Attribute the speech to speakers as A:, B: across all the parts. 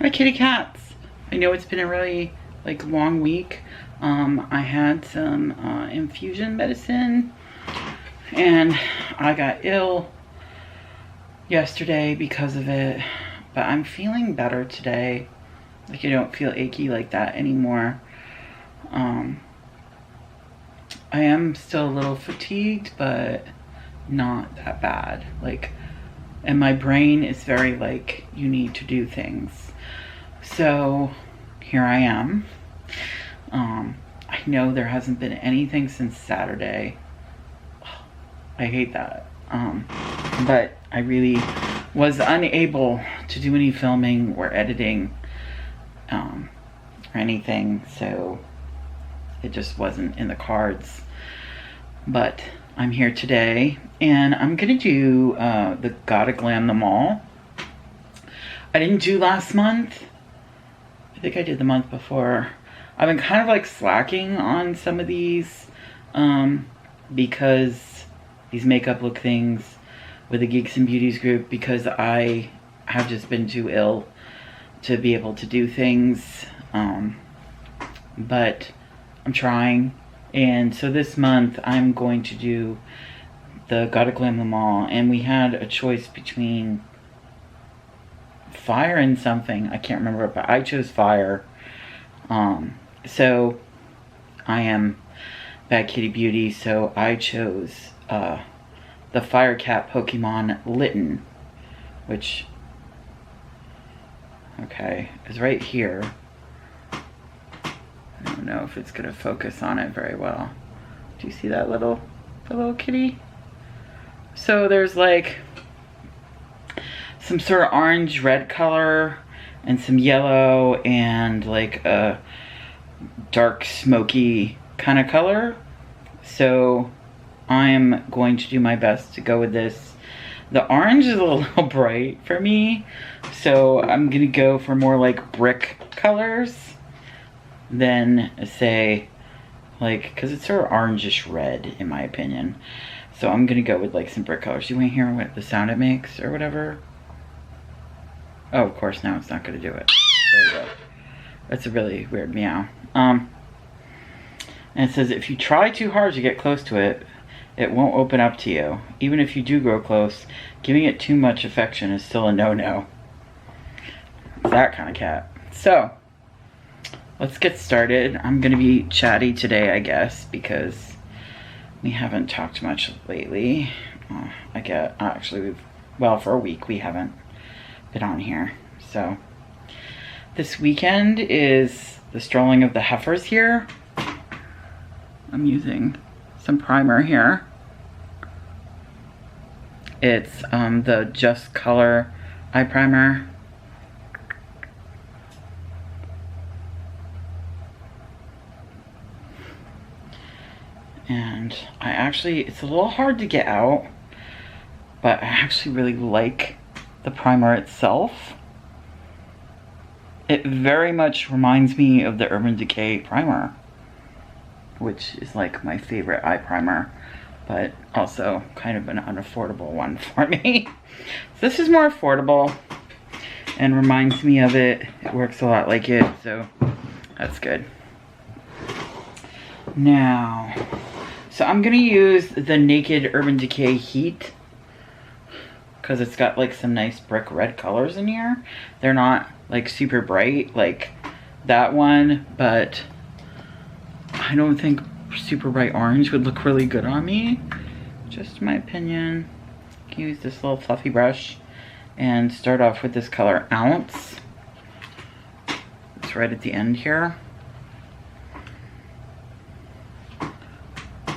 A: Hi kitty cats. I know it's been a really long week. I had some infusion medicine and I got ill yesterday because of it, but I'm feeling better today. I don't feel achy like that anymore. I am still a little fatigued, but not that bad. And my brain is very you need to do things. So here I am. I know there hasn't been anything since Saturday. I hate that. But I really was unable to do any filming or editing or anything, so it just wasn't in the cards. But I'm here today and I'm gonna do the Gotta Glam Them All. I didn't do last month. I think I did the month before. I've been kind of slacking on some of these because these makeup look things with the Geeks and Beauties group, because I have just been too ill to be able to do things. But I'm trying. And so this month I'm going to do the Gotta Glam Them All. And we had a choice between fire and something. I can't remember, but I chose fire. So I am Bad Kitty Beauty, so I chose the Fire Cat Pokemon Litten, which, okay, is right here. I don't know if it's gonna focus on it very well. Do you see that the little kitty? So there's some sort of orange red color and some yellow and a dark smoky kind of color. So I'm going to do my best to go with this. The orange is a little bright for me, so I'm gonna go for more brick colors than say because it's sort of orangish red in my opinion. So I'm gonna go with some brick colors. You want to hear what the sound it makes or whatever? Oh, of course, now it's not gonna do it. There you go. That's a really weird meow. And it says, if you try too hard to get close to it, it won't open up to you. Even if you do grow close, giving it too much affection is still a no-no. That kind of cat. So, let's get started. I'm gonna be chatty today, I guess, because we haven't talked much lately. Well, for a week we haven't been on here. So this weekend is the strolling of the heifers here. I'm using some primer here. It's the Just Color eye primer. And it's a little hard to get out, but I actually really like the primer itself. It very much reminds me of the Urban Decay primer, which is my favorite eye primer, but also kind of an unaffordable one for me. So this is more affordable and reminds me of it. It works a lot like it, so that's good. Now, so I'm gonna use the Naked Urban Decay Heat because it's got some nice brick red colors in here. They're not super bright like that one, but I don't think super bright orange would look really good on me. Just my opinion. I can use this little fluffy brush and start off with this color Ounce. It's right at the end here.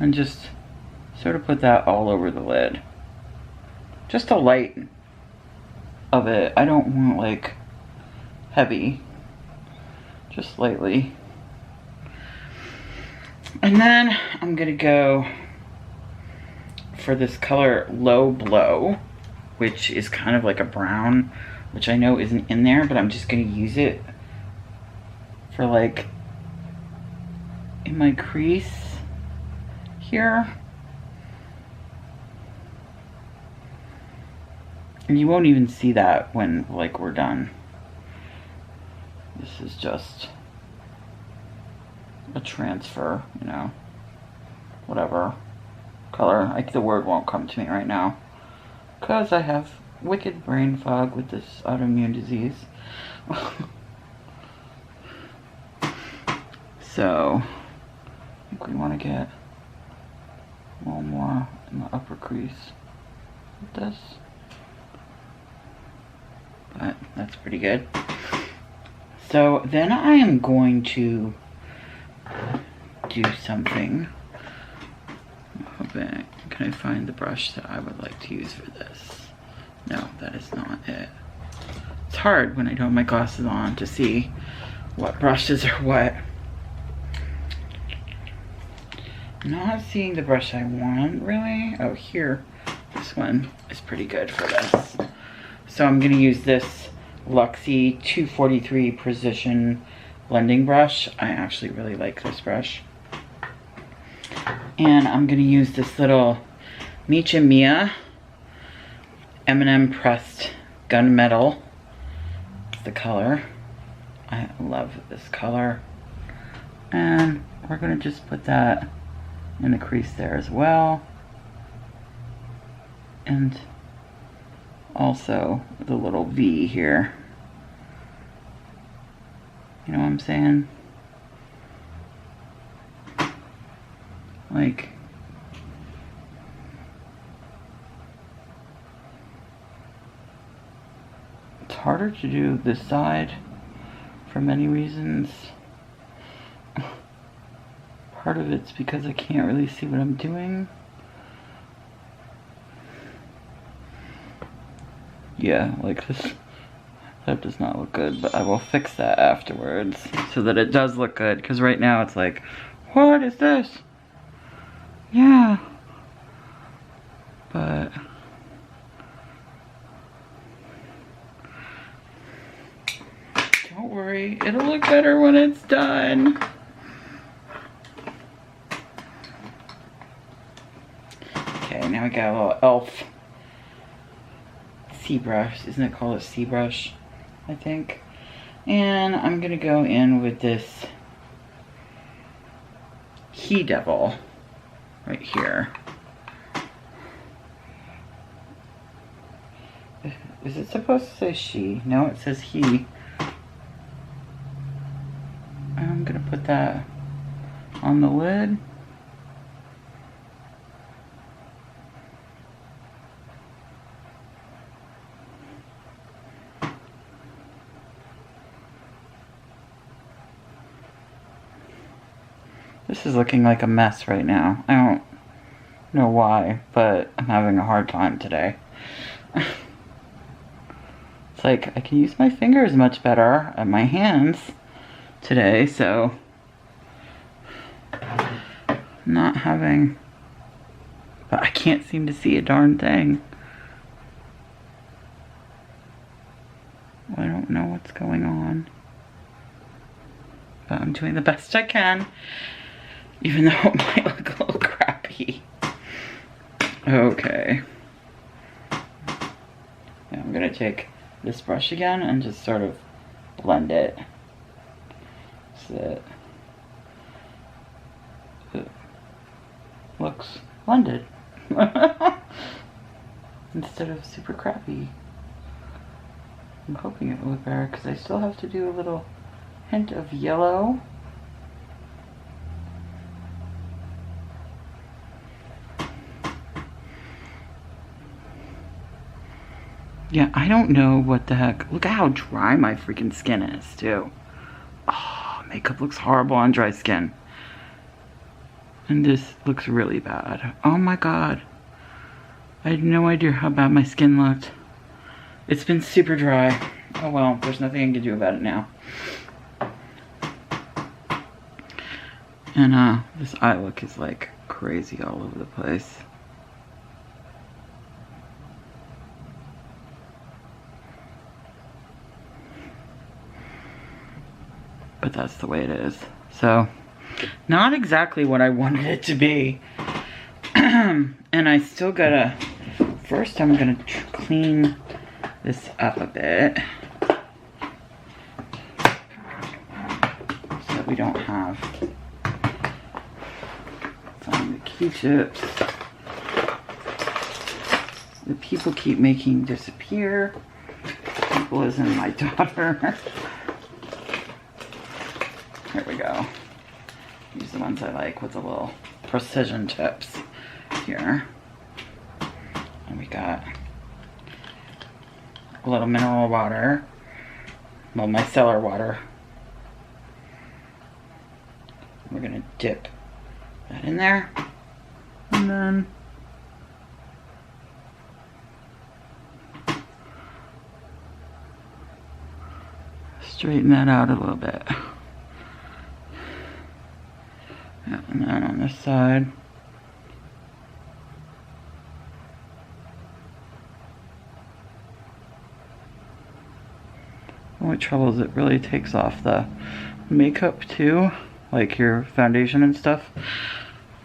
A: And just sort of put that all over the lid. Just a light of it. I don't want heavy. Just lightly. And then I'm gonna go for this color Low Blow, which is kind of a brown, which I know isn't in there, but I'm just gonna use it for in my crease here. And you won't even see that when we're done. This is just a transfer, you know, whatever color. The word won't come to me right now because I have wicked brain fog with this autoimmune disease. So I think we want to get a little more in the upper crease with this, but that's pretty good. So then I am going to do something. Can I find the brush that I would like to use for this? No, that is not it. It's hard when I don't have my glasses on to see what brushes are what. I'm not seeing the brush I want, really. Oh, here. This one is pretty good for this. So I'm going to use this Luxie 243 Precision blending brush. I actually really like this brush. And I'm going to use this little Micha Mia M&M pressed gunmetal. It's the color. I love this color. And we're going to just put that in the crease there as well. And also the little V here. You know what I'm saying? Like, it's harder to do this side for many reasons. Part of it's because I can't really see what I'm doing. Yeah, like this, that does not look good, but I will fix that afterwards so that it does look good, because right now it's like, what is this? Yeah. But don't worry, it'll look better when it's done. Okay, now we got a little e.l.f. C brush. Isn't it called a C brush? I think. And I'm gonna go in with this He Devil right here. Is it supposed to say she? No, it says he. I'm gonna put that on the lid. This is looking like a mess right now. I don't know why, but I'm having a hard time today. It's like I can use my fingers much better and my hands today, so not having, but I can't seem to see a darn thing. I don't know what's going on, but I'm doing the best I can, even though it might look a little crappy. Okay. Now I'm gonna take this brush again and just sort of blend it so that it looks blended instead of super crappy. I'm hoping it will look better because I still have to do a little hint of yellow. Yeah, I don't know what the heck. Look at how dry my freaking skin is, too. Oh, makeup looks horrible on dry skin. And this looks really bad. Oh my god. I had no idea how bad my skin looked. It's been super dry. Oh well, there's nothing I can do about it now. And this eye look is like crazy all over the place. But that's the way it is. So, not exactly what I wanted it to be. And I still gotta, first I'm gonna clean this up a bit. we don't have. Find the Q-tips. The people keep making disappear. People isn't my daughter. Here we go. These are the ones I like with the little precision tips here. And we got a little mineral water. Well, micellar water. We're gonna dip that in there. And then straighten that out a little bit. Yeah, and then on this side. The only trouble is it really takes off the makeup too, like your foundation and stuff.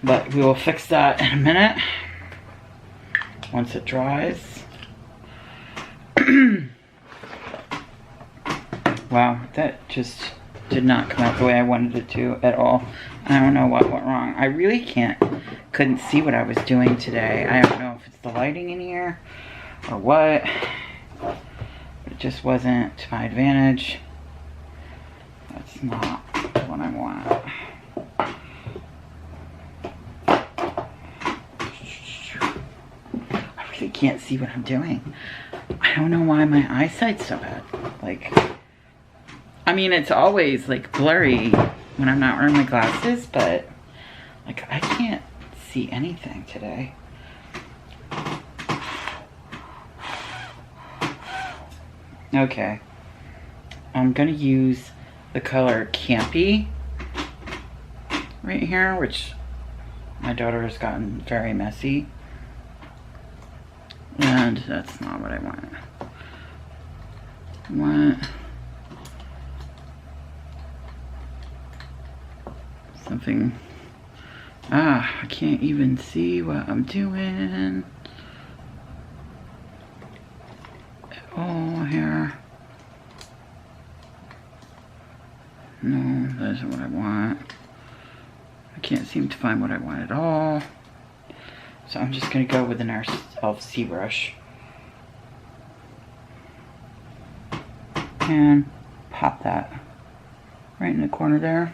A: But we will fix that in a minute once it dries. Wow, that just did not come out the way I wanted it to at all. I don't know what went wrong. I really couldn't see what I was doing today. I don't know if it's the lighting in here or what. But it just wasn't to my advantage. That's not what I want. I really can't see what I'm doing. I don't know why my eyesight's so bad. Like, I mean, it's always like blurry when I'm not wearing my glasses, but like I can't see anything today. Okay, I'm gonna use the color Campy right here, which my daughter has gotten very messy, and that's not what I want. I want something. I can't even see what I'm doing. Oh, here. No, that isn't what I want. I can't seem to find what I want at all. So I'm just gonna go with an e.l.f. C brush. And pop that right in the corner there.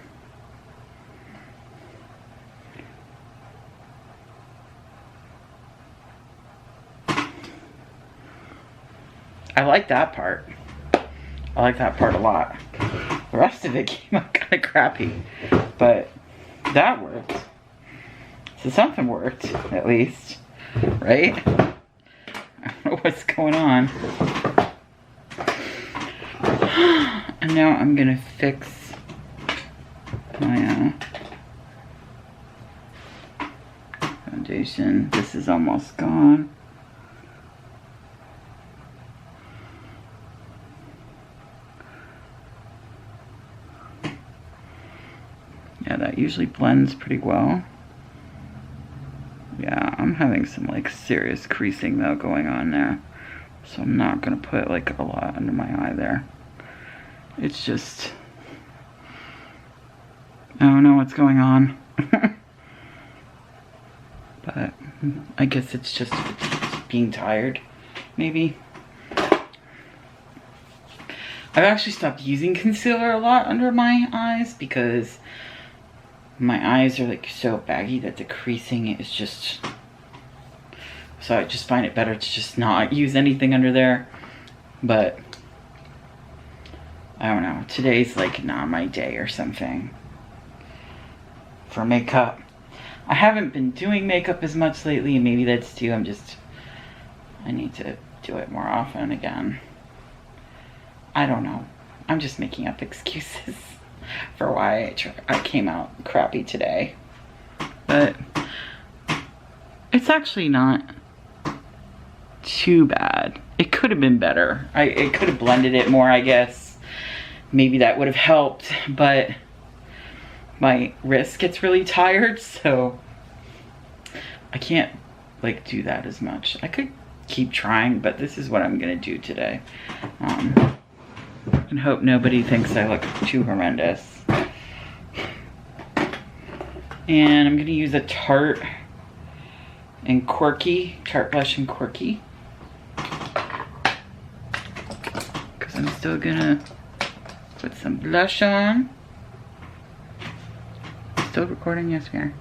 A: I like that part. I like that part a lot. The rest of it came out kind of crappy, but that worked. So something worked, at least, right? I don't know what's going on. And now I'm gonna fix my foundation. This is almost gone. Yeah, that usually blends pretty well. Yeah, I'm having some like serious creasing though going on there. So I'm not gonna put like a lot under my eye there. It's just, I don't know what's going on. But I guess it's just being tired, maybe. I've actually stopped using concealer a lot under my eyes because my eyes are like so baggy that the creasing is just, so I just find it better to just not use anything under there. But I don't know, today's like not my day or something for makeup. I haven't been doing makeup as much lately, and maybe that's too, I need to do it more often again. I don't know. I'm just making up excuses for why I came out crappy today. But it's actually not too bad. It could have been better. It could have blended it more, I guess. Maybe that would have helped, but my wrist gets really tired, so I can't like do that as much. I could keep trying, but this is what I'm gonna do today. And hope nobody thinks I look too horrendous. And I'm gonna use a Tarte and Quirky, Tarte Blush and Quirky. Because I'm still gonna put some blush on. Still recording? Yes, we are.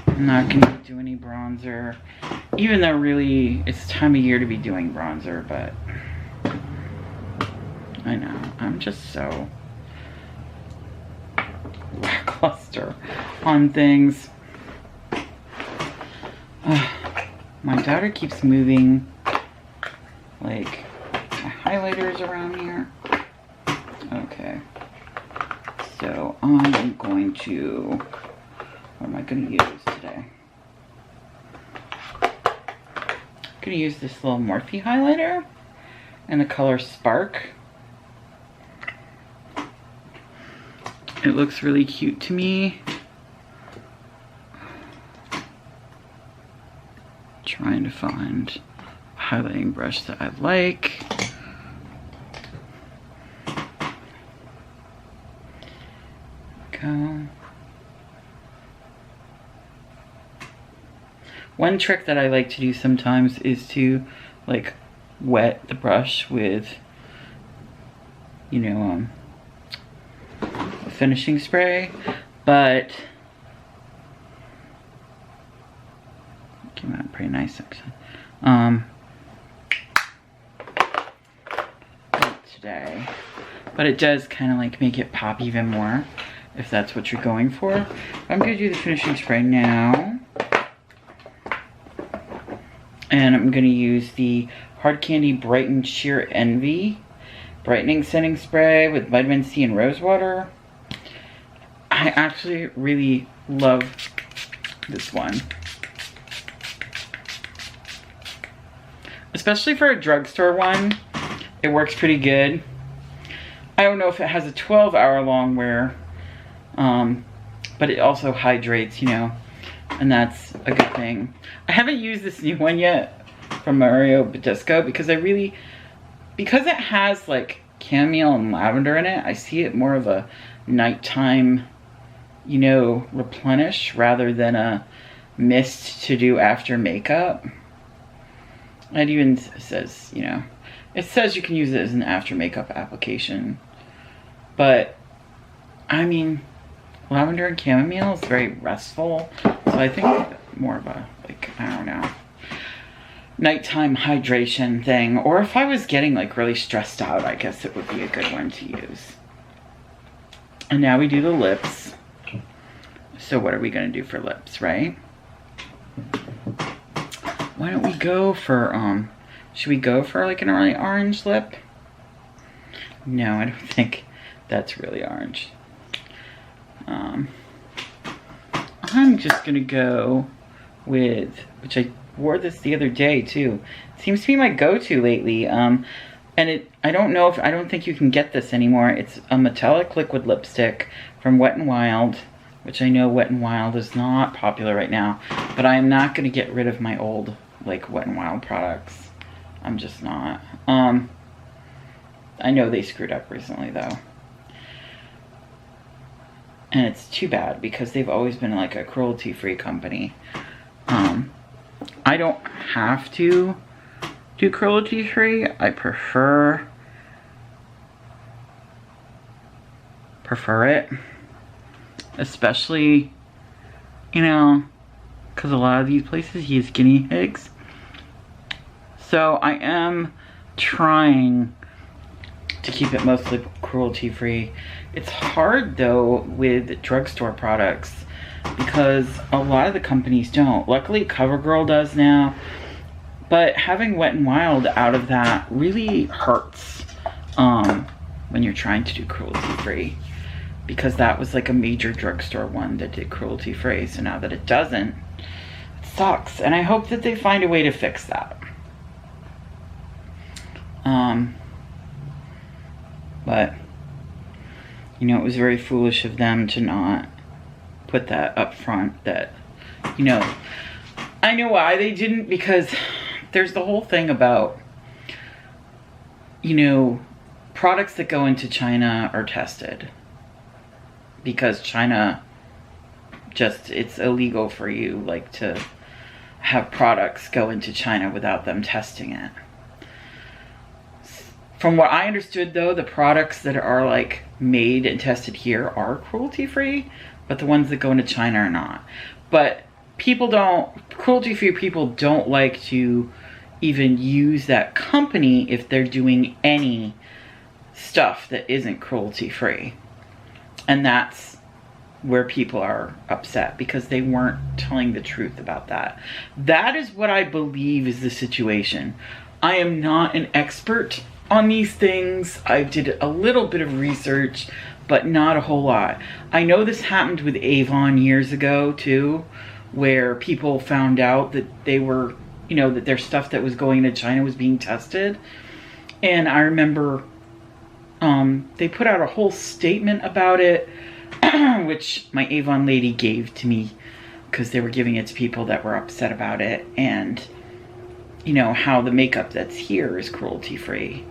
A: I'm not gonna do any bronzer, even though really it's time of year to be doing bronzer, but I know, I'm just so lackluster on things. My daughter keeps moving like my highlighters around here. Okay, so I'm going to, what am I going to use today? I'm going to use this little Morphe highlighter in the color Spark. It looks really cute to me. Trying to find a highlighting brush that I like. Go. One trick that I like to do sometimes is to like wet the brush with, you know, a finishing spray, but came out pretty nice actually. Today, but it does kind of like make it pop even more if that's what you're going for. I'm gonna do the finishing spray now. And I'm going to use the Hard Candy Brighten Sheer Envy Brightening Setting Spray with vitamin C and rose water. I actually really love this one. Especially for a drugstore one, it works pretty good. I don't know if it has a 12-hour long wear, but it also hydrates, you know. And that's a good thing. I haven't used this new one yet from Mario Badescu because because it has like chamomile and lavender in it, I see it more of a nighttime, you know, replenish rather than a mist to do after makeup. It even says, you know, it says you can use it as an after makeup application. But, I mean, lavender and chamomile is very restful. So I think more of a, like, I don't know, nighttime hydration thing. Or if I was getting like really stressed out, I guess it would be a good one to use. And now we do the lips. So what are we gonna do for lips, right? Why don't we go for, should we go for like an early orange lip? No, I don't think that's really orange. I'm just gonna go with, which I wore this the other day too. It seems to be my go-to lately. And I don't think you can get this anymore. It's a metallic liquid lipstick from Wet n Wild, which I know Wet n Wild is not popular right now, but I am not gonna get rid of my old like Wet n Wild products. I'm just not. I know they screwed up recently though. And it's too bad because they've always been like a cruelty-free company. I don't have to do cruelty-free. I prefer it. Especially, you know, because a lot of these places use guinea pigs. So I am trying to keep it mostly cruelty-free. It's hard though with drugstore products because a lot of the companies don't. Luckily CoverGirl does now, but having Wet n Wild out of that really hurts when you're trying to do cruelty-free, because that was like a major drugstore one that did cruelty-free. So now that it doesn't, it sucks, and I hope that they find a way to fix that. But, you know, it was very foolish of them to not put that up front, that, you know, I know why they didn't, because there's the whole thing about you know, products that go into China are tested. Because China just, it's illegal for you, like, to have products go into China without them testing it. From what I understood, though, the products that are, like, made and tested here are cruelty-free, but the ones that go into China are not. But people don't, cruelty-free people don't like to even use that company if they're doing any stuff that isn't cruelty-free. And that's where people are upset, because they weren't telling the truth about that. That is what I believe is the situation. I am not an expert on these things. I did a little bit of research, but not a whole lot. I know this happened with Avon years ago too, where people found out that they were, you know, that their stuff that was going to China was being tested. And I remember they put out a whole statement about it, which my Avon lady gave to me because they were giving it to people that were upset about it, and you know how the makeup that's here is cruelty free.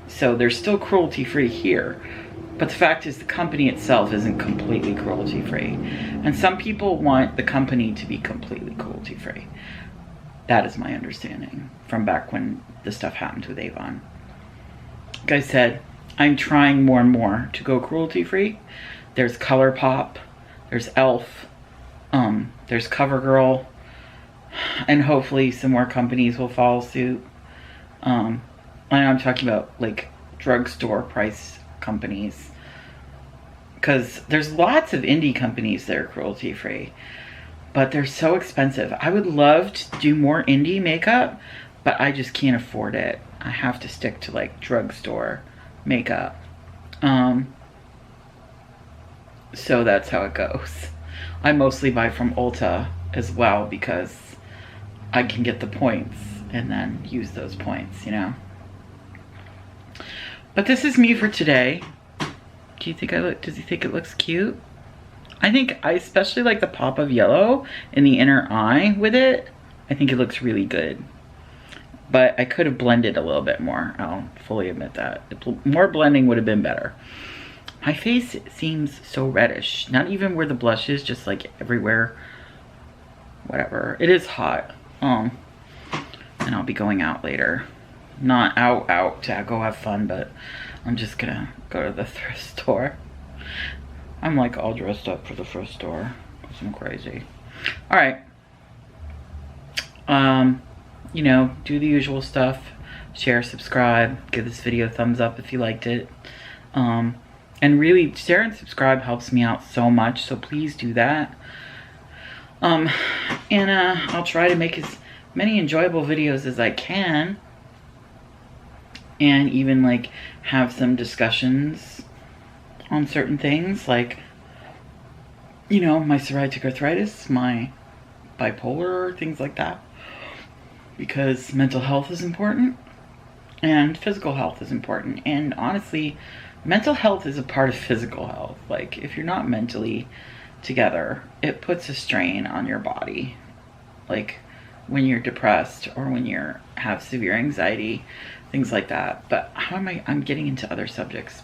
A: So there's still cruelty free here, but the fact is the company itself isn't completely cruelty free, and some people want the company to be completely cruelty free. That is my understanding from back when the stuff happened with Avon. Like I said, I'm trying more and more to go cruelty free. There's ColourPop, there's Elf, there's CoverGirl, and hopefully some more companies will follow suit. And I'm talking about like drugstore price companies, because there's lots of indie companies that are cruelty free, but they're so expensive. I would love to do more indie makeup, but I just can't afford it. I have to stick to like drugstore makeup. So that's how it goes. I mostly buy from Ulta as well, because I can get the points and then use those points, you know. But this is me for today. Do you think does he think it looks cute? I think I especially like the pop of yellow in the inner eye with it. I think it looks really good. But I could have blended a little bit more. I'll fully admit that. More blending would have been better. My face seems so reddish. Not even where the blush is, just like everywhere. Whatever. It is hot. And I'll be going out later. Not out to go have fun, but I'm just gonna go to the thrift store. I'm like all dressed up for the thrift store, because I'm crazy. Alright. You know, do the usual stuff. Share, subscribe, give this video a thumbs up if you liked it. And really, share and subscribe helps me out so much, so please do that. I'll try to make as many enjoyable videos as I can, and even like have some discussions on certain things, like, you know, my psoriatic arthritis, my bipolar, things like that, because mental health is important and physical health is important. And honestly, mental health is a part of physical health. Like, if you're not mentally together, it puts a strain on your body. Like when you're depressed or when you have severe anxiety, things like that. But I'm getting into other subjects,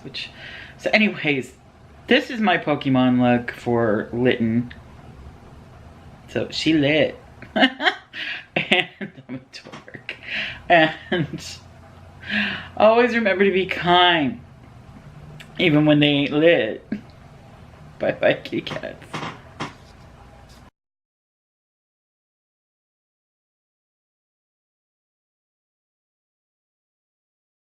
A: so anyways, this is my Pokemon look for Litten. So she lit. And I'm a dork. And always remember to be kind, even when they ain't lit. Bye bye, kitty cats.